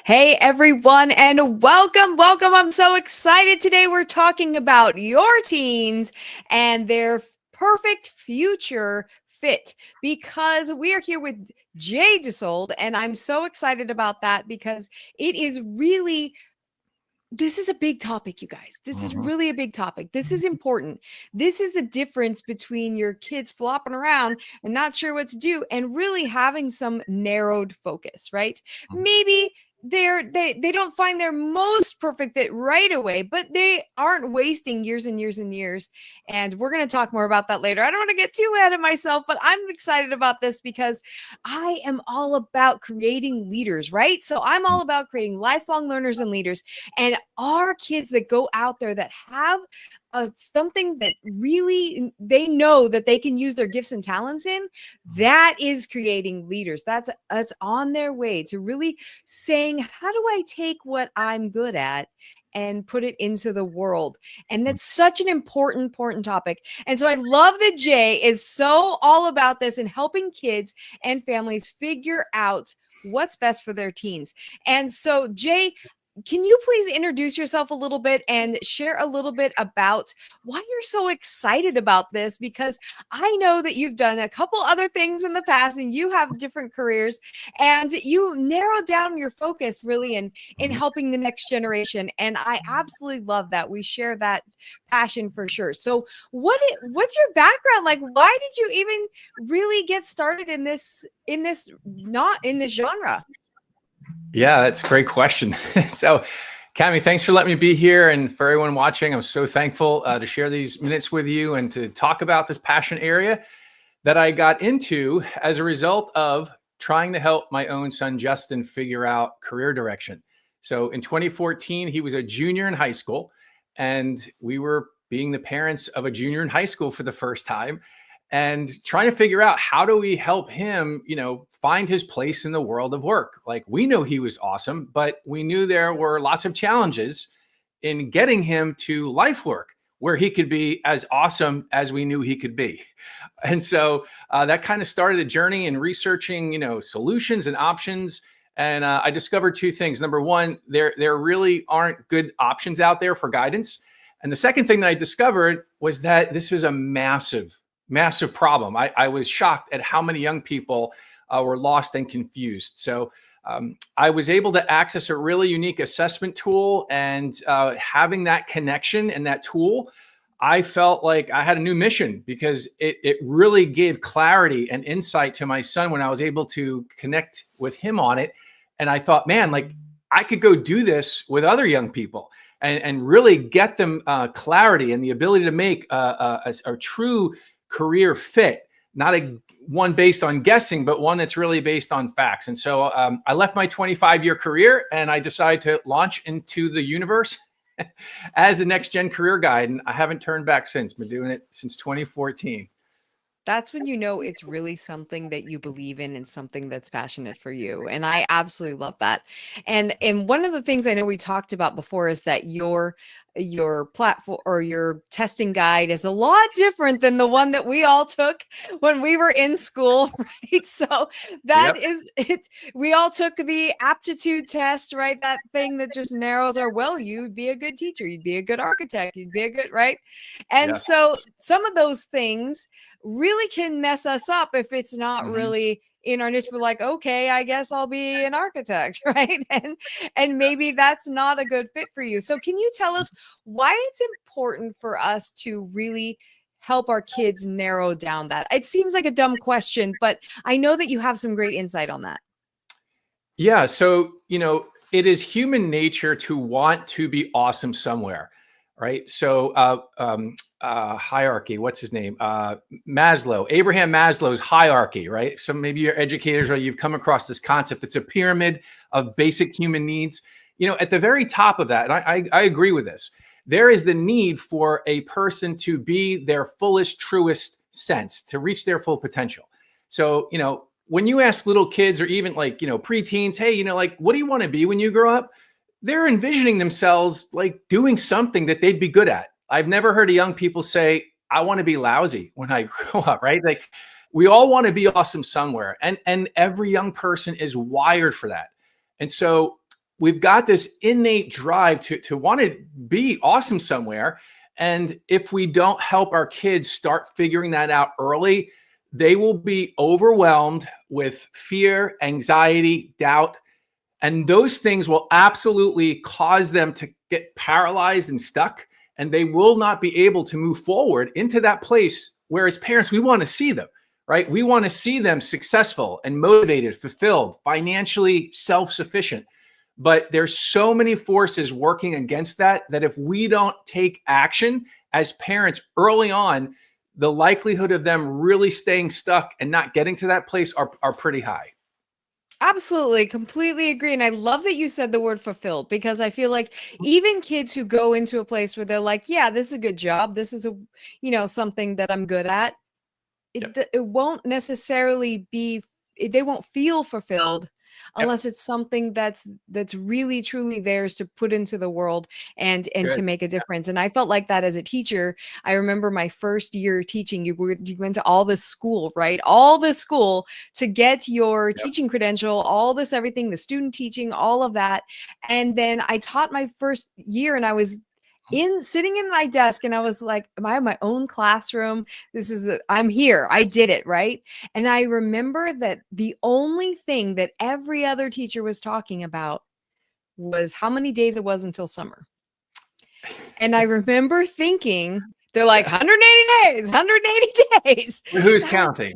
Hey everyone, and welcome, welcome. I'm so excited. Today we're talking about your teens and their perfect future fit because we are here with DuSold, and I'm so excited about that because it is really this is a big topic, you guys. This is really a big topic. This is important. This is the difference between your kids flopping around and not sure what to do and really having some narrowed focus, right? Maybe they don't find their most perfect fit right away, but they aren't wasting years and years and years. And we're going to talk more about that later. I don't want to get too ahead of myself, but I'm excited about this because I am all about creating leaders, right? So I'm all about creating lifelong learners and leaders. And our kids that go out there that have something that really they know that they can use their gifts and talents in, that is creating leaders. That's on their way to really saying, how do I take what I'm good at and put it into the world? And that's such an important topic. And so I love that Jay is so all about this and helping kids and families figure out what's best for their teens. And so Jay, can you please introduce yourself a little bit and share a little bit about why you're so excited about this? Because I know that you've done a couple other things in the past and you have different careers and you narrowed down your focus really in helping the next generation. And I absolutely love that. We share that passion for sure. So what's your background? Like, why did you even really get started in this genre? Yeah, that's a great question. So, Cami, thanks for letting me be here. And for everyone watching, I'm so thankful to share these minutes with you and to talk about this passion area that I got into as a result of trying to help my own son, Justin, figure out career direction. So in 2014, he was a junior in high school, and we were being the parents of a junior in high school for the first time and trying to figure out how do we help him, find his place in the world of work. Like, we know he was awesome, but we knew there were lots of challenges in getting him to life work where he could be as awesome as we knew he could be. And so that kind of started a journey in researching, solutions and options. And I discovered two things. Number one, there really aren't good options out there for guidance. And the second thing that I discovered was that this is a massive problem. I was shocked at how many young people were lost and confused. So I was able to access a really unique assessment tool, and having that connection and that tool, I felt like I had a new mission because it really gave clarity and insight to my son when I was able to connect with him on it. And I thought, man, like, I could go do this with other young people and really get them clarity and the ability to make a true career fit, not one based on guessing, but one that's really based on facts. And so I left my 25-year career and I decided to launch into the universe as a next gen career guide. And I haven't turned back since. Been doing it since 2014. That's when you know it's really something that you believe in and something that's passionate for you. And I absolutely love that. And one of the things I know we talked about before is that your platform or your testing guide is a lot different than the one that we all took when we were in school, right? So that is it. We all took the aptitude test, right? That thing that just narrows our, well, you'd be a good teacher, you'd be a good architect, you'd be a good, right? And so some of those things really can mess us up if it's not really in our niche. We're like, okay, I guess I'll be an architect, right? And maybe that's not a good fit for you. So can you tell us why it's important for us to really help our kids narrow down that? It seems like a dumb question, but I know that you have some great insight on that. Yeah. So, it is human nature to want to be awesome somewhere, right? So hierarchy, what's his name? Maslow, Abraham Maslow's hierarchy, right? So maybe you're educators or you've come across this concept. It's a pyramid of basic human needs. At the very top of that, and I agree with this, there is the need for a person to be their fullest, truest sense, to reach their full potential. So, when you ask little kids or even like, preteens, hey, like, what do you want to be when you grow up? They're envisioning themselves like doing something that they'd be good at. I've never heard of young people say, I want to be lousy when I grow up, right? Like, we all want to be awesome somewhere. And every young person is wired for that. And so we've got this innate drive to want to be awesome somewhere. And if we don't help our kids start figuring that out early, they will be overwhelmed with fear, anxiety, doubt. And those things will absolutely cause them to get paralyzed and stuck. And they will not be able to move forward into that place where, as parents, we want to see them, right? We want to see them successful and motivated, fulfilled, financially self-sufficient. But there's so many forces working against that, that if we don't take action as parents early on, the likelihood of them really staying stuck and not getting to that place are pretty high. Absolutely, completely agree. And I love that you said the word fulfilled, because I feel like even kids who go into a place where they're like, yeah, this is a good job, this is something that I'm good at, it won't necessarily be, they won't feel fulfilled unless it's something that's really truly theirs to put into the world and to make a difference. And I felt like that as a teacher. I remember my first year teaching, you went to all this school, right? All this school to get your teaching credential, all this everything, the student teaching, all of that. And then I taught my first year, and I was sitting in my desk, and I was like, am I in my own classroom? I'm here. I did it. Right. And I remember that the only thing that every other teacher was talking about was how many days it was until summer. And I remember thinking, they're like 180 days, 180 days. Who's counting?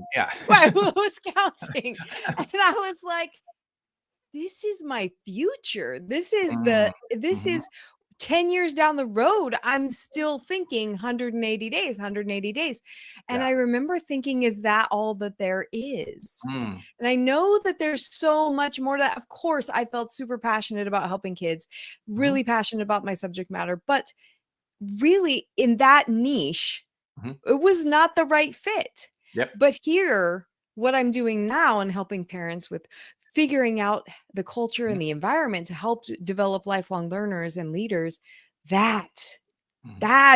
Right. Who's counting? And I was like, this is my future. This is 10 years down the road, I'm still thinking 180 days, 180 days. And I remember thinking, is that all that there is? And I know that there's so much more to that. Of course, I felt super passionate about helping kids, really passionate about my subject matter, but really in that niche, it was not the right fit. But here, what I'm doing now and helping parents with figuring out the culture and the environment to help develop lifelong learners and leaders, that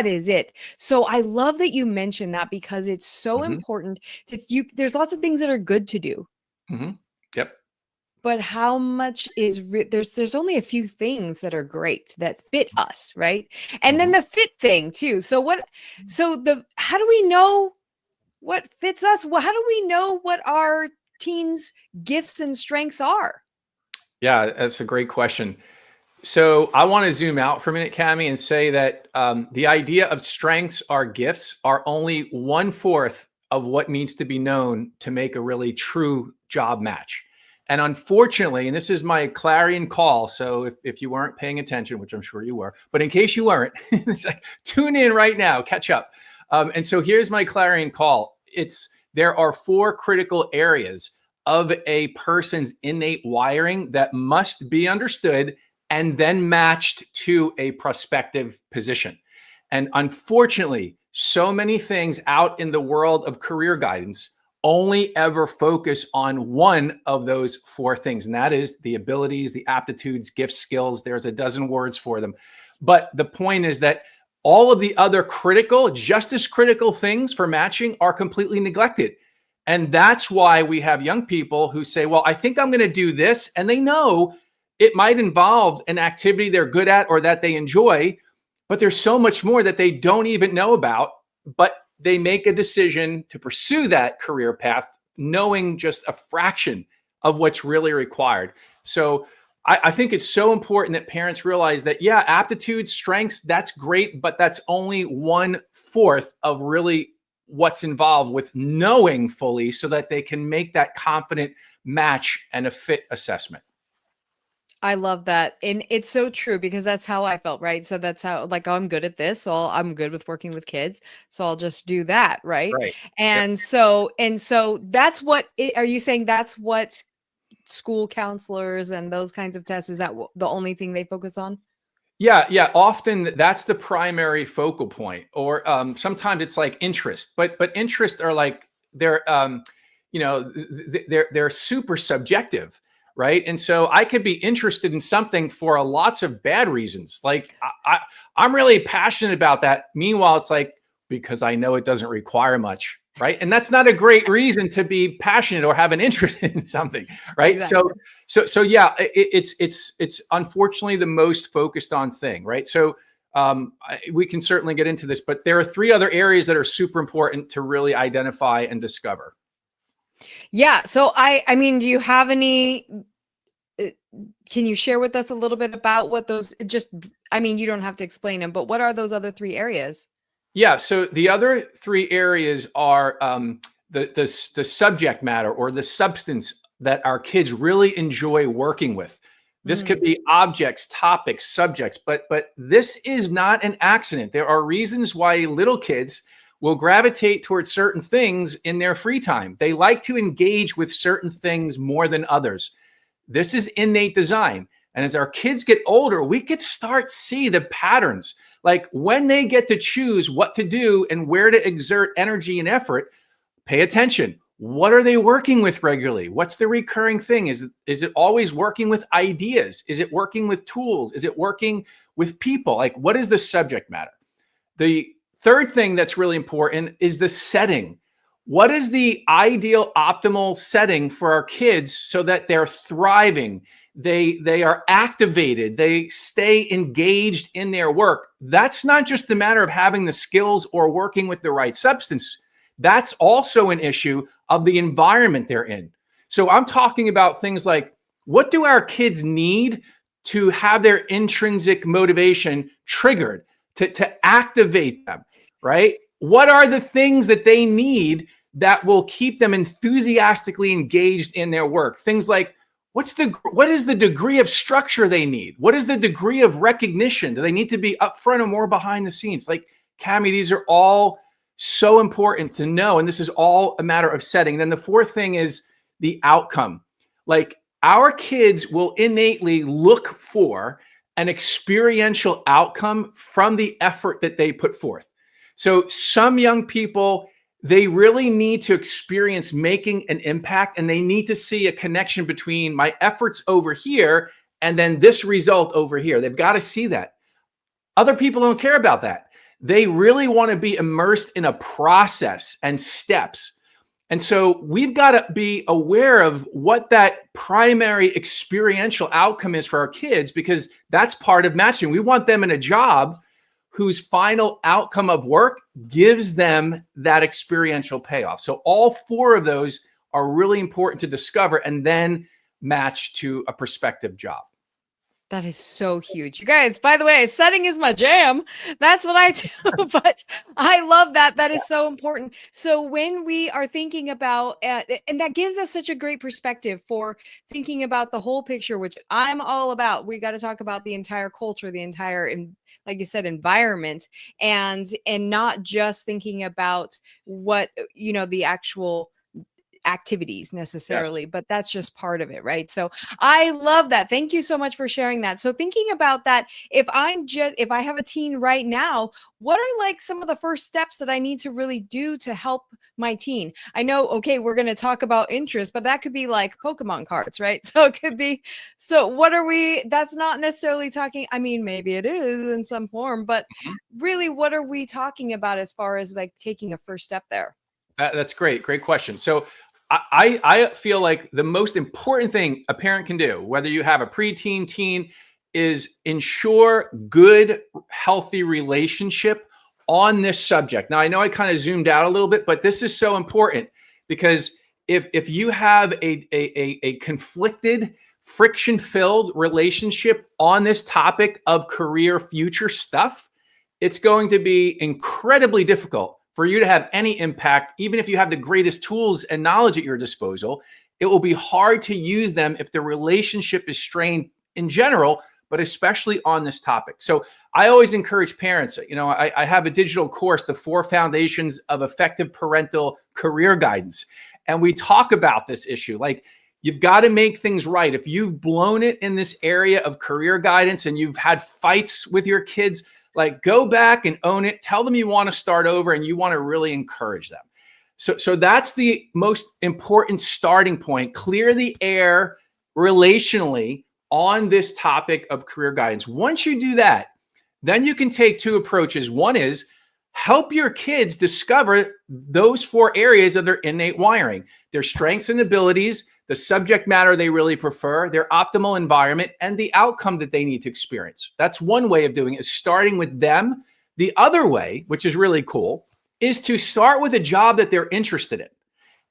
is it. So I love that you mentioned that, because it's so important that there's lots of things that are good to do. But how much is there's only a few things that are great that fit us, right? And then the fit thing too. So how do we know what fits us? Well, how do we know what our teens' gifts and strengths are? Yeah, that's a great question. So I want to zoom out for a minute, Cami, and say that the idea of strengths are gifts are only 1/4 of what needs to be known to make a really true job match. And unfortunately, and this is my clarion call, so if you weren't paying attention, which I'm sure you were, but in case you weren't, it's like, tune in right now, catch up. And so here's my clarion call. There are 4 critical areas of a person's innate wiring that must be understood and then matched to a prospective position. And unfortunately, so many things out in the world of career guidance only ever focus on one of those 4 things. And that is the abilities, the aptitudes, gifts, skills. There's a dozen words for them. But the point is that all of the other just as critical things for matching are completely neglected. And that's why we have young people who say, well, I think I'm going to do this. And they know it might involve an activity they're good at or that they enjoy, but there's so much more that they don't even know about. But they make a decision to pursue that career path, knowing just a fraction of what's really required. So I think it's so important that parents realize that, yeah, aptitudes, strengths, that's great, but that's only 1/4 of really what's involved with knowing fully so that they can make that confident match and a fit assessment. I love that. And it's so true, because that's how I felt, right? So that's how, like, oh, I'm good at this. So I'm good with working with kids. So I'll just do that. Right. Right. And so that's what, are you saying that's what school counselors and those kinds of tests, is that the only thing they focus on? Yeah. Often that's the primary focal point, or sometimes it's like interest, but interests are like, they're super subjective. Right. And so I could be interested in something for lots of bad reasons. Like I'm really passionate about that. Meanwhile, it's like, because I know it doesn't require much. right? And that's not a great reason to be passionate or have an interest in something, right? Exactly. So yeah, it's unfortunately the most focused on thing, right? So we can certainly get into this, but there are three other areas that are super important to really identify and discover. Yeah. So I mean, do you have any, uh, can you share with us a little bit about what those just, I mean, you don't have to explain them, but what are those other three areas? Yeah. So the other three areas are the subject matter or the substance that our kids really enjoy working with. This could Mm, be objects, topics, subjects, but this is not an accident. There are reasons why little kids will gravitate towards certain things in their free time. They like to engage with certain things more than others. This is innate design. And as our kids get older, we could start see the patterns. Like when they get to choose what to do and where to exert energy and effort, pay attention. What are they working with regularly? What's the recurring thing? Is it always working with ideas? Is it working with tools? Is it working with people? Like what is the subject matter? The third thing that's really important is the setting. What is the ideal optimal setting for our kids so that they're thriving? They are activated, they stay engaged in their work. That's not just a matter of having the skills or working with the right substance. That's also an issue of the environment they're in. So I'm talking about things like what do our kids need to have their intrinsic motivation triggered, to activate them, right? What are the things that they need that will keep them enthusiastically engaged in their work? Things like what is the degree of structure they need? What is the degree of recognition? Do they need to be upfront or more behind the scenes? Like Cami, these are all so important to know. And this is all a matter of setting. Then the fourth thing is the outcome. Like our kids will innately look for an experiential outcome from the effort that they put forth. So some young people, they really need to experience making an impact and they need to see a connection between my efforts over here and then this result over here. They've got to see that. Other people don't care about that. They really want to be immersed in a process and steps. And so we've got to be aware of what that primary experiential outcome is for our kids, because that's part of matching. We want them in a job whose final outcome of work gives them that experiential payoff. So all four of those are really important to discover and then match to a prospective job. that is so huge. You guys, by the way, setting is my jam. That's what I do. But I love that. That is so important. So when we are thinking about, and that gives us such a great perspective for thinking about the whole picture, which I'm all about. We got to talk about the entire culture, the entire, like you said, environment, and not just thinking about what, the actual activities Yes. necessarily, but that's just part of it, right? So I love that. Thank you so much for sharing that. So thinking about that, if I have a teen right now, what are like some of the first steps that I need to really do to help my teen? I know, okay, we're going to talk about interest, but that could be like Pokemon cards, right? So it could be, so what are we, that's not necessarily talking, I mean, maybe it is in some form, but really what are we talking about as far as like taking a first step there? That's great. Great question. So I feel like the most important thing a parent can do, whether you have a preteen, teen, is ensure good, healthy relationship on this subject. Now, I know I kind of zoomed out a little bit, but this is so important because if you have a conflicted, friction-filled relationship on this topic of career future stuff, it's going to be incredibly difficult for you to have any impact. Even if you have the greatest tools and knowledge at your disposal, it will be hard to use them if the relationship is strained in general, but especially on this topic. So I always encourage parents, I have a digital course, The 4 Foundations of Effective Parental Career Guidance. And we talk about this issue. Like, you've got to make things right. If you've blown it in this area of career guidance and you've had fights with your kids, like, go back and own it. Tell them you want to start over and you want to really encourage them. So that's the most important starting point. Clear the air relationally on this topic of career guidance. Once you do that, then you can take two approaches. One is, help your kids discover those 4 areas of their innate wiring: their strengths and abilities, the subject matter they really prefer, their optimal environment, and the outcome that they need to experience. That's one way of doing it, is starting with them. The other way, which is really cool, is to start with a job that they're interested in,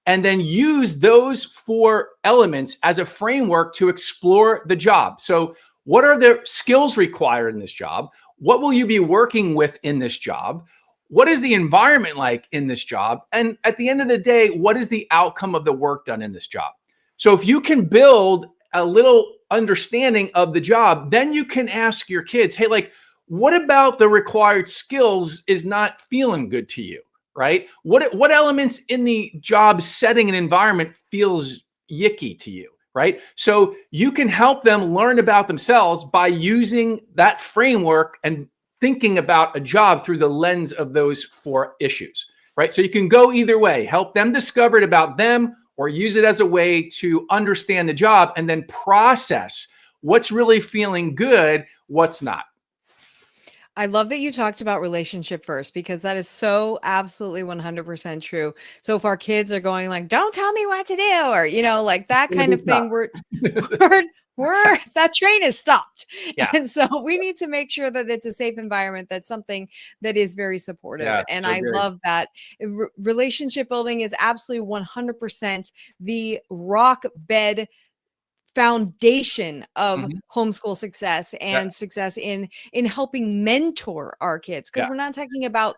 and then use those 4 elements as a framework to explore the job. So what are the skills required in this job? What will you be working with in this job? What is the environment like in this job? And at the end of the day, what is the outcome of the work done in this job? So if you can build a little understanding of the job, then you can ask your kids, hey, like, what about the required skills is not feeling good to you, right? What elements in the job setting and environment feels yicky to you, right? So you can help them learn about themselves by using that framework and thinking about a job through the lens of those 4 issues, right? So you can go either way, help them discover it about them, or use it as a way to understand the job and then process what's really feeling good, what's not. I love that you talked about relationship first, because that is so absolutely 100% true. So if our kids are going like, don't tell me what to do, or, like that kind of thing, we're that train is stopped. Yeah. And so we need to make sure that it's a safe environment. That's something that is very supportive. Yeah, And so I good. love that. Relationship building is absolutely 100% the rock bed foundation of homeschool success and success in helping mentor our kids, because we're not talking about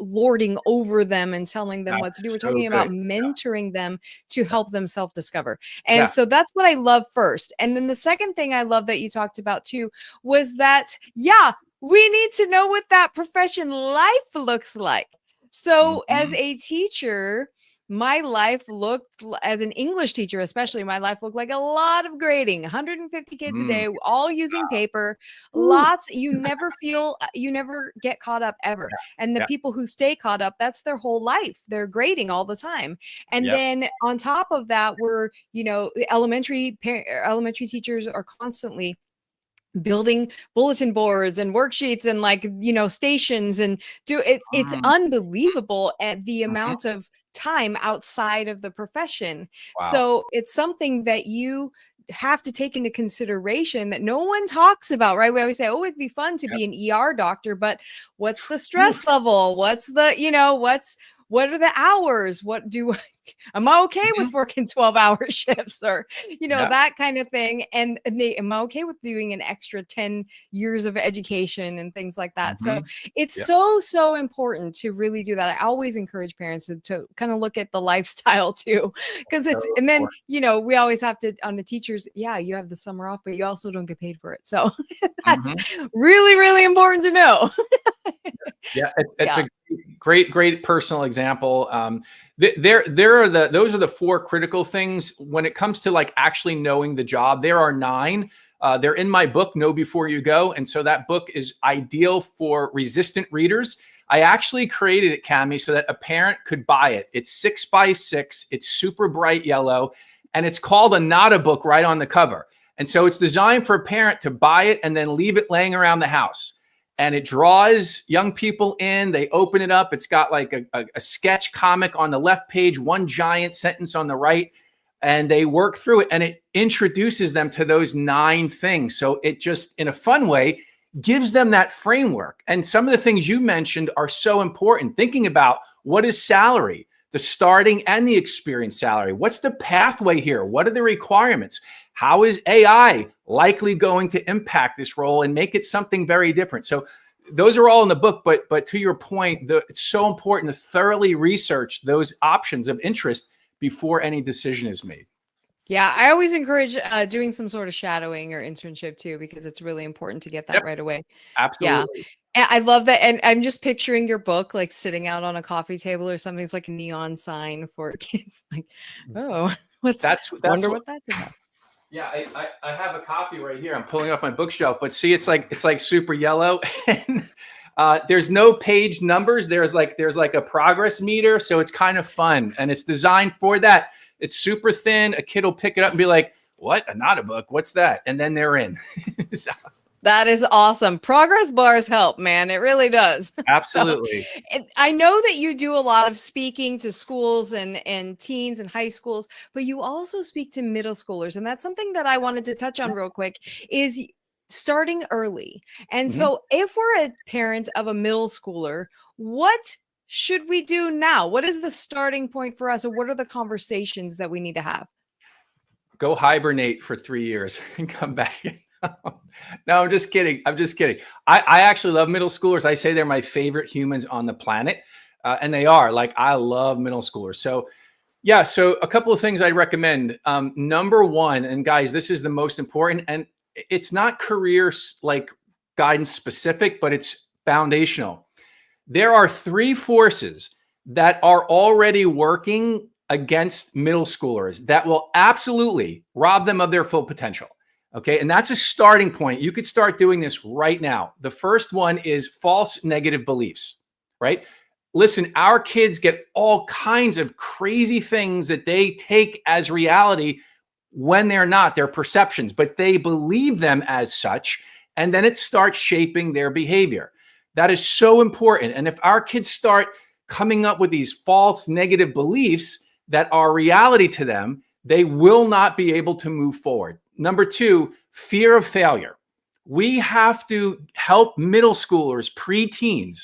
lording over them and telling them what to do. We're talking about mentoring them to help them self-discover. And so that's what I love first. And then the second thing I love that you talked about too was that we need to know what that profession life looks like. So as a teacher, my life looked, as an English teacher, especially, my life looked like a lot of grading, 150 kids a day, all using paper, lots. You never get caught up ever. And the people who stay caught up, that's their whole life. They're grading all the time. And then on top of that, we're, elementary teachers are constantly building bulletin boards and worksheets and stations, and it's unbelievable at the amount of time outside of the profession. So it's something that you have to take into consideration that no one talks about, right? We always say, oh, it'd be fun to be an ER doctor, but what's the stress level? What's the, what are the hours? Am I okay with working 12-hour shifts, or, that kind of thing? And am I okay with doing an extra 10 years of education and things like that? So it's so important to really do that. I always encourage parents to kind of look at the lifestyle too, because and then, we always have to, on the teachers, you have the summer off, but you also don't get paid for it. So that's really, really important to know. It's a great personal example. Those are the 4 critical things when it comes to like actually knowing the job. There are 9. They're in my book, Know Before You Go. And so that book is ideal for resistant readers. I actually created it, Cami, so that a parent could buy it. It's 6x6. It's super bright yellow, and it's called a Nada book right on the cover. And so it's designed for a parent to buy it and then leave it laying around the house. And it draws young people in. They open it up. It's got like a sketch comic on the left page, one giant sentence on the right, and they work through it. And it introduces them to those 9 things. So it just, in a fun way, gives them that framework. And some of the things you mentioned are so important. Thinking about what is salary, the starting and the experienced salary. What's the pathway here? What are the requirements? How is AI likely going to impact this role and make it something very different? So those are all in the book, but to your point, it's so important to thoroughly research those options of interest before any decision is made. Yeah, I always encourage doing some sort of shadowing or internship too, because it's really important to get that right away. Absolutely. Yeah. And I love that. And I'm just picturing your book like sitting out on a coffee table or something. It's like a neon sign for kids. Like, oh, wonder what that's about. Yeah, I have a copy right here. I'm pulling up my bookshelf, but see, it's like super yellow, and there's no page numbers. There's like a progress meter, so it's kind of fun, and it's designed for that. It's super thin. A kid will pick it up and be like, "What? Not a book? What's that?" And then they're in. So. That is awesome. Progress bars help, man. It really does. So Absolutely. I know that you do a lot of speaking to schools and teens and high schools, but you also speak to middle schoolers. And that's something that I wanted to touch on real quick is starting early. And Mhm. so if we're a parent of a middle schooler, what should we do now? What is the starting point for us? Or what are the conversations that we need to have? Go hibernate for 3 years and come back. No, I'm just kidding. I'm just kidding. I actually love middle schoolers. I say they're my favorite humans on the planet. And they are. Like, I love middle schoolers. So, yeah. So, a couple of things I recommend. Number one, and guys, this is the most important, and it's not career like guidance specific, but it's foundational. There are three forces that are already working against middle schoolers that will absolutely rob them of their full potential. Okay. And that's a starting point. You could start doing this right now. The first one is false negative beliefs, right? Listen, our kids get all kinds of crazy things that they take as reality when they're not, their perceptions, but they believe them as such. And then it starts shaping their behavior. That is so important. And if our kids start coming up with these false negative beliefs that are reality to them, they will not be able to move forward. Number two, fear of failure. We have to help middle schoolers, preteens,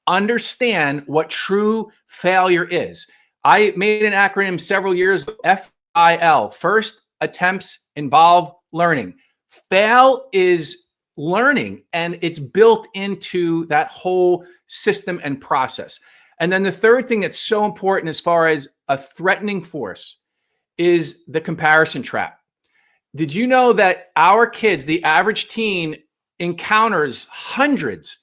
understand what true failure is. I made an acronym several years ago, FIL, first attempts involve learning. Fail is learning, and it's built into that whole system and process. And then the third thing that's so important as far as a threatening force is the comparison trap. Did you know that our kids, the average teen, encounters hundreds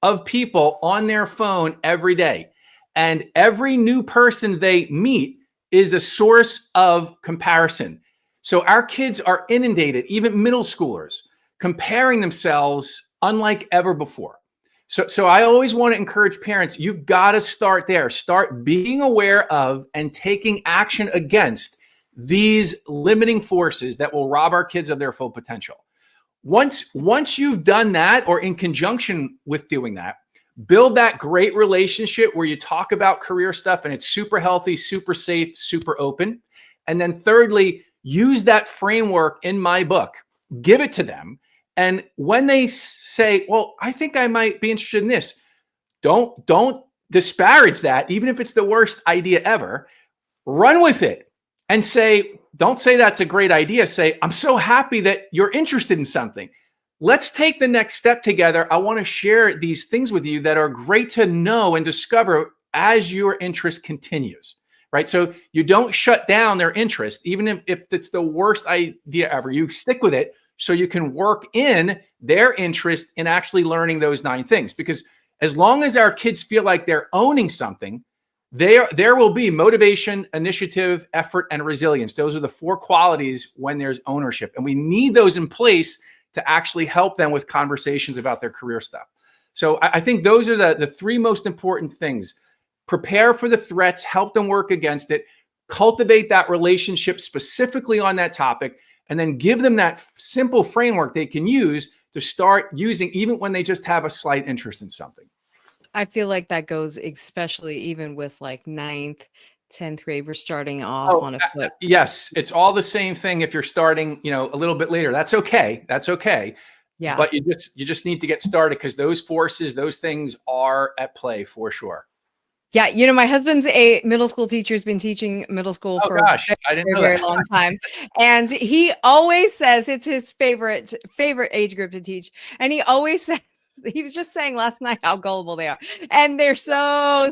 of people on their phone every day? And every new person they meet is a source of comparison. So our kids are inundated, even middle schoolers, comparing themselves unlike ever before. So I always want to encourage parents, you've got to start there. Start being aware of and taking action against these limiting forces that will rob our kids of their full potential. Once you've done that, or in conjunction with doing that, build that great relationship where you talk about career stuff and it's super healthy, super safe, super open. And then thirdly, use that framework in my book, give it to them. And when they say, well, I think I might be interested in this, don't disparage that, even if it's the worst idea ever. Run with it and say, don't say that's a great idea. Say, I'm so happy that you're interested in something. Let's take the next step together. I want to share these things with you that are great to know and discover as your interest continues, right? So you don't shut down their interest, even if it's the worst idea ever. You stick with it so you can work in their interest in actually learning those 9 things. Because as long as our kids feel like they're owning something, there will be motivation, initiative, effort, and resilience. Those are the 4 qualities when there's ownership. And we need those in place to actually help them with conversations about their career stuff. So I think those are the 3 most important things. Prepare for the threats, help them work against it, cultivate that relationship specifically on that topic, and then give them that simple framework they can use to start using even when they just have a slight interest in something. I feel like that goes especially even with like 9th, 10th grade. We're starting off on a foot. Yes, it's all the same thing if you're starting, a little bit later. That's okay. That's okay. Yeah. But you just need to get started because those forces, those things are at play for sure. Yeah, my husband's a middle school teacher. Has been teaching middle school for I didn't know very that. long time, and he always says it's his favorite age group to teach. And he always says, he was just saying last night how gullible they are, and they're so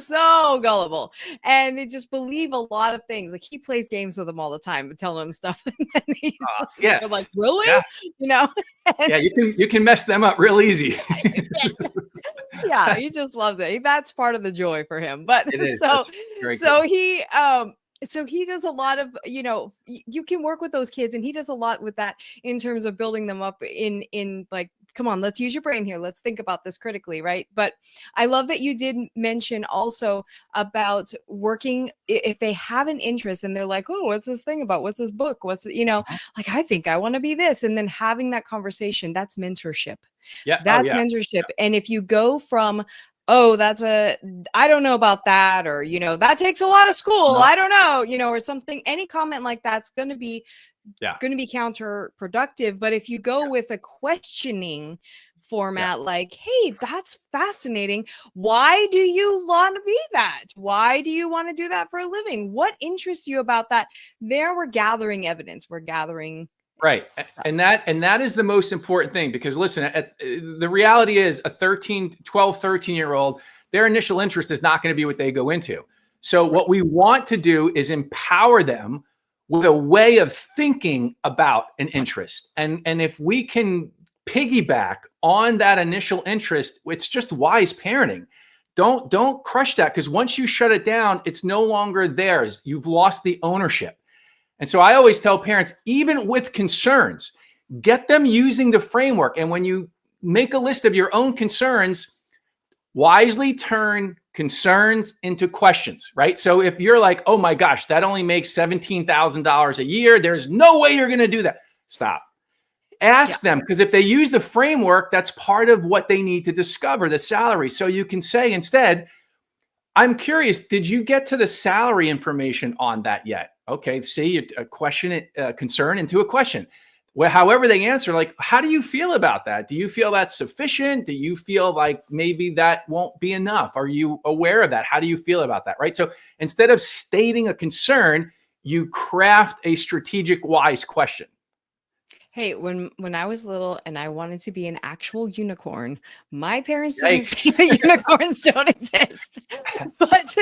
gullible, and they just believe a lot of things. Like he plays games with them all the time, telling them stuff, and he's Yes. like, really, yeah. Yeah, you can mess them up real easy. Yeah, he just loves it. That's part of the joy for him. But It is. so he So he does a lot of, you can work with those kids, and he does a lot with that in terms of building them up in like, come on, let's use your brain here. Let's think about this critically, right? But I love that you did mention also about working if they have an interest and they're like, oh, what's this thing about? What's this book? Like, I think I want to be this. And then having that conversation, that's mentorship. Yeah. Oh, That's yeah. mentorship. And if you go from, oh, I don't know about that, or, that takes a lot of school, I don't know, or something, any comment like that's going to be counterproductive. But if you go with a questioning format, like, hey, that's fascinating. Why do you want to be that? Why do you want to do that for a living? What interests you about that? There, we're gathering evidence. We're gathering. Right. And that is the most important thing, because listen, the reality is a 13-year-old, their initial interest is not going to be what they go into. So what we want to do is empower them with a way of thinking about an interest. And if we can piggyback on that initial interest, it's just wise parenting. Don't crush that, because once you shut it down, it's no longer theirs. You've lost the ownership. And so I always tell parents, even with concerns, get them using the framework. And when you make a list of your own concerns, wisely turn concerns into questions, right? So if you're like, oh my gosh, that only makes $17,000 a year, there's no way you're going to do that. Stop. Ask them, because if they use the framework, that's part of what they need to discover, the salary. So you can say instead, I'm curious, did you get to the salary information on that yet? Okay, see, a question, a concern into a question. Well, however they answer, like, how do you feel about that? Do you feel that's sufficient? Do you feel like maybe that won't be enough? Are you aware of that? How do you feel about that, right? So instead of stating a concern, you craft a strategic, wise question. Hey, when I was little and I wanted to be an actual unicorn, my parents didn't say that unicorns don't exist. But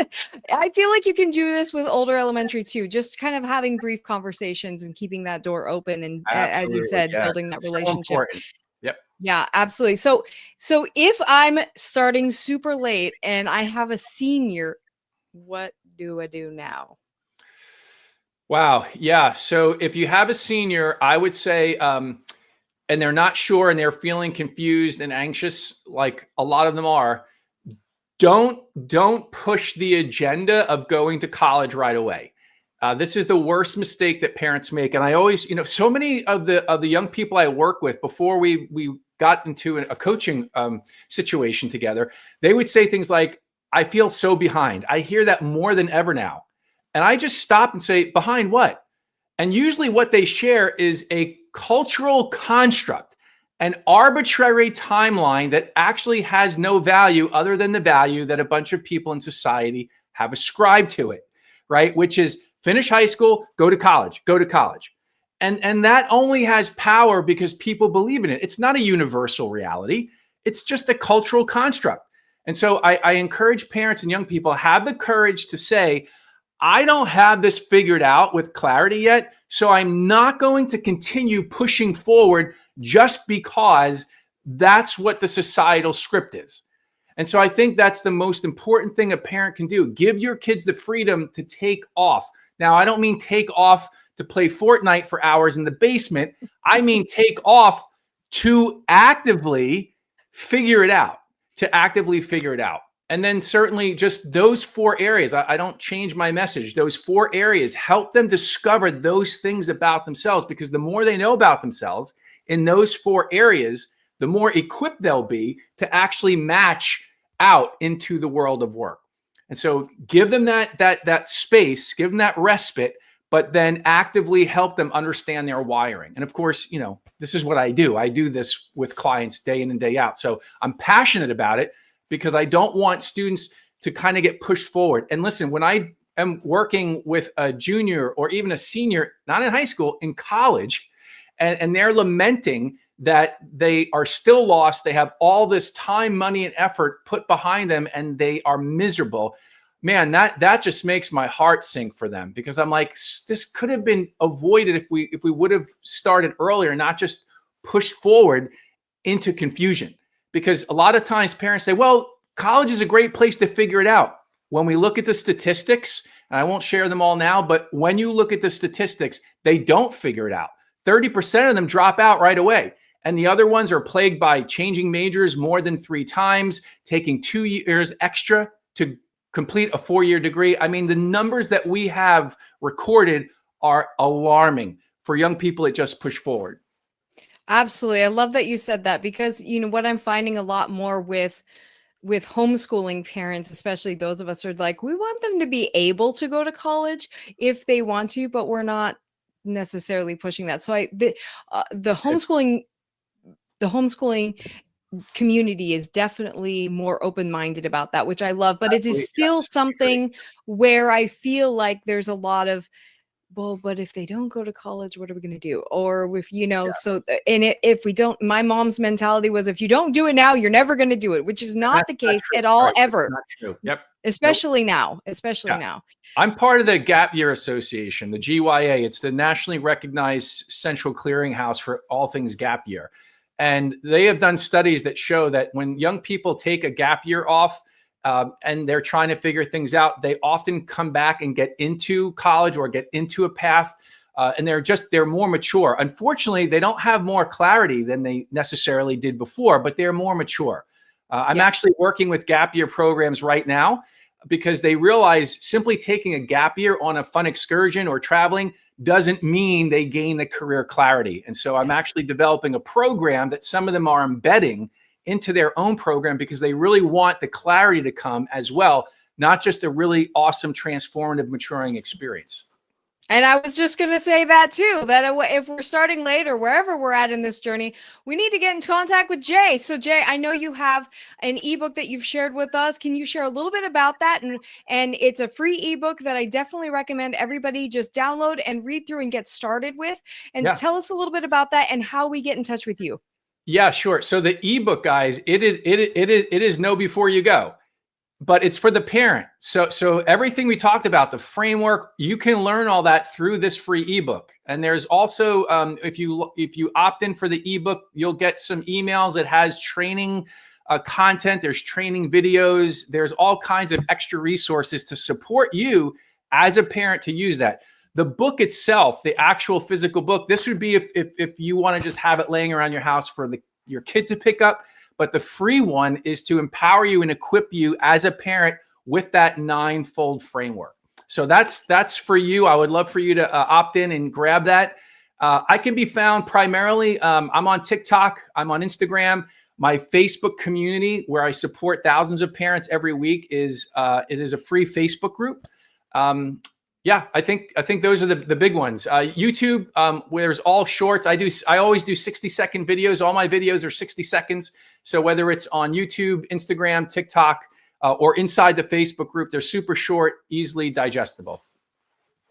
I feel like you can do this with older elementary too, just kind of having brief conversations and keeping that door open, and as you said, building that relationship. Important. Yep. Yeah, absolutely. So if I'm starting super late and I have a senior, what do I do now? Wow. Yeah. So if you have a senior, I would say, and they're not sure and they're feeling confused and anxious, like a lot of them are, don't push the agenda of going to college right away. This is the worst mistake that parents make. And I always, so many of the young people I work with, before we got into a coaching situation together, they would say things like, I feel so behind. I hear that more than ever now. And I just stop and say, behind what? And usually what they share is a cultural construct, an arbitrary timeline that actually has no value other than the value that a bunch of people in society have ascribed to it, right? Which is finish high school, go to college, go to college. And that only has power because people believe in it. It's not a universal reality. It's just a cultural construct. And so I encourage parents and young people, have the courage to say, I don't have this figured out with clarity yet, so I'm not going to continue pushing forward just because that's what the societal script is. And so I think that's the most important thing a parent can do. Give your kids the freedom to take off. Now, I don't mean take off to play Fortnite for hours in the basement. I mean take off to actively figure it out, And then certainly just those 4 areas, I don't change my message. Those 4 areas, help them discover those things about themselves, because the more they know about themselves in those 4 areas, the more equipped they'll be to actually match out into the world of work. And so give them that space, give them that respite, but then actively help them understand their wiring. And of course, this is what I do. I do this with clients day in and day out. So I'm passionate about it, because I don't want students to kind of get pushed forward. And listen, when I am working with a junior or even a senior, not in high school, in college, and they're lamenting that they are still lost, they have all this time, money, and effort put behind them, and they are miserable, man, that just makes my heart sink for them, because I'm like, this could have been avoided if we would have started earlier, not just pushed forward into confusion. Because a lot of times parents say, well, college is a great place to figure it out. When we look at the statistics And I won't share them all now, but when you look at the statistics, they don't figure it out. 30% of them drop out right away. And the other ones are plagued by changing majors more than 3 times, taking 2 years extra to complete a 4-year degree. I mean, the numbers that we have recorded are alarming for young people that just push forward. Absolutely. I love that you said that, because what I'm finding a lot more with homeschooling parents, especially those of us, are like, we want them to be able to go to college if they want to, but we're not necessarily pushing that. So the homeschooling community is definitely more open-minded about that, which I love, but it is still something where I feel like there's a lot of, well, but if they don't go to college, what are we going to do? Or if, if we don't, my mom's mentality was, if you don't do it now, you're never going to do it, which is not the case at all, right. ever. Not true. Yep. Especially now, now. I'm part of the Gap Year Association, the GYA. It's the nationally recognized central clearinghouse for all things gap year. And they have done studies that show that when young people take a gap year off, and they're trying to figure things out, they often come back and get into college or get into a path, and they're more mature. Unfortunately, they don't have more clarity than they necessarily did before, but they're more mature. I'm actually working with gap year programs right now because they realize simply taking a gap year on a fun excursion or traveling doesn't mean they gain the career clarity. And so I'm actually developing a program that some of them are embedding into their own program because they really want the clarity to come as well, not just a really awesome, transformative, maturing experience. And I was just going to say that too, that if we're starting later, wherever we're at in this journey, we need to get in contact with Jay. So Jay, I know you have an ebook that you've shared with us. Can you share a little bit about that? And it's a free ebook that I definitely recommend everybody just download and read through and get started with. And tell us a little bit about that and how we get in touch with you. Yeah, sure. So the ebook, guys, it is know before you go, but it's for the parent. So everything we talked about, the framework, you can learn all that through this free ebook. And there's also, if you opt in for the ebook, you'll get some emails that has training content. There's training videos. There's all kinds of extra resources to support you as a parent to use that. The book itself, the actual physical book, this would be if you want to just have it laying around your house for your kid to pick up. But the free one is to empower you and equip you as a parent with that 9-fold framework. So that's for you. I would love for you to opt in and grab that. I can be found primarily, I'm on TikTok, I'm on Instagram. My Facebook community, where I support thousands of parents every week, it is a free Facebook group. Yeah, I think those are the big ones. YouTube, where there's all shorts. I always do 60-second videos. All my videos are 60 seconds. So whether it's on YouTube, Instagram, TikTok, or inside the Facebook group, they're super short, easily digestible.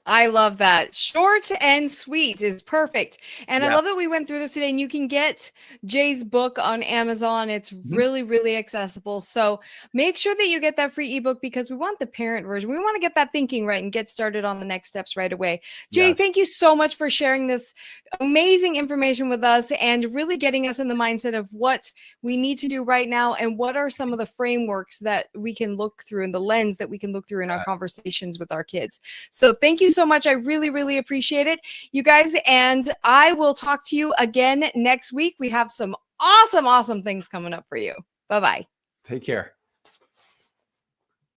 I love that. Short and sweet is perfect. And I love that we went through this today, and you can get Jay's book on Amazon. It's really, really accessible. So make sure that you get that free ebook, because we want the parent version. We want to get that thinking right and get started on the next steps right away. Jay, thank you so much for sharing this amazing information with us and really getting us in the mindset of what we need to do right now and what are some of the frameworks that we can look through and the lens that we can look through in our conversations with our kids. So thank you so much. I really, really appreciate it, you guys. And I will talk to you again next week. We have some awesome, awesome things coming up for you. Bye-bye. Take care.